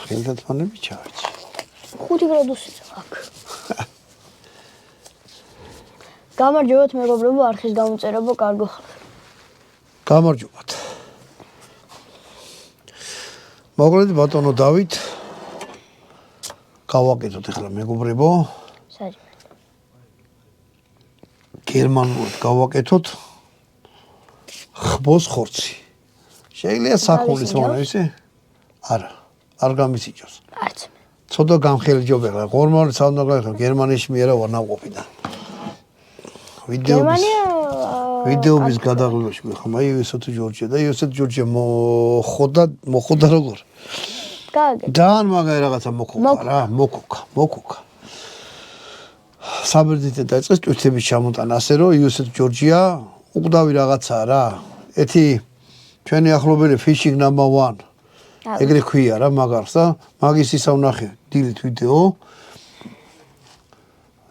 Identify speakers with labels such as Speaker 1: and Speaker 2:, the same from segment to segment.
Speaker 1: ხელთათმანები ჩავეჭი.
Speaker 2: 5 გრადუსია აქ. გამარჯობათ მეგობრებო, არხის გამოწერებო კარგო ხარ.
Speaker 1: გამარჯობათ. მოგლედ ბატონო დავით. გავაკეთოთ ახლა მეგობრებო.
Speaker 2: საჭმელი.
Speaker 1: გერმანულად გავაკეთოთ. ხბოს ხორცი. შეიძლება საქონლის მონა ისე? არა, არ გამისიჭოს.
Speaker 2: არც.
Speaker 1: ცოტა გამხელიჯობ ახლა. ღორმაული საუნდაგა გერმანიაში მიერა ვარ ნავყოფიდან. ვიდეობის გადაღებაში ხომ აი იოსეთ ჯორჯია და იოსეთ ჯორჯია მოხოდა როგორ?
Speaker 2: გააგე.
Speaker 1: ძალიან მაგარი რაღაცა მოქოქა რა, მოქოქა. საბერძნეთზე დაიწყეს ტვირთების ჩამოტანა, ასე რომ იოსეთ ჯორჯია უკვდავი რაღაცაა რა. ეთი ჩვენი ახლობელი fishing number 1. ეგრე ქვია რა მაგარს და მაგის ისა ვნახე დილით ვიდეო.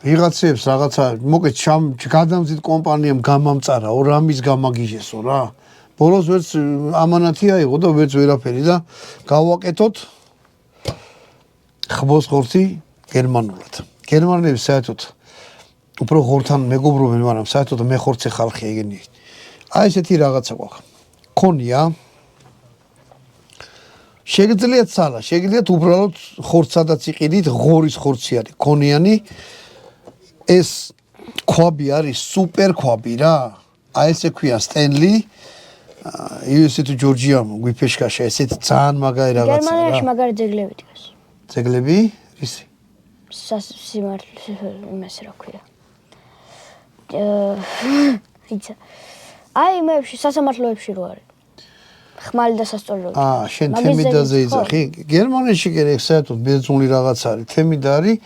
Speaker 1: ვიღაცებს რაღაცა მოკეთ გადამზიდ კომპანიამ გამამწარა, რამის გამაგიჟესო რა. ბოლოს ვერც ამანათი აიღო და ვერც ვერაფერი და გავაკეთოთ ხბოს ხორცი გერმანულად. გერმანელები საერთოდ უფრო ხორთან მეგობრობენ, მაგრამ საერთოდ მე ხორცე ხალხი ეგენი. აი ესეთი რაღაცა გვაქვს. ქონია შეგიძლიათ სალა, შეგიძლიათ უბრალოდ ხორცადაც იყიდით, ღორის ხორცი არის, ქონიანი. ეს ქვაბი არის სუპერ ქვაბი რა. აი ესე ქვია სტენლი. იოსეთ ჯორჯიამ გვიფეშკაშა ესეთ ძალიან მაგარი რაღაცა რა.
Speaker 2: გერმანიაში მაგარი ძეგლები დგას.
Speaker 1: ძეგლები? ისი?
Speaker 2: სიმართლე იმას რა ქვია. იცი. აი მეებში სასამართლოებში რო არის. ხმალი და სასწორლოები.
Speaker 1: შენ თემიდაზე იძახი. გერმანიაში კი საერთოდ ბერძნული რაღაც არის. თემიდა არის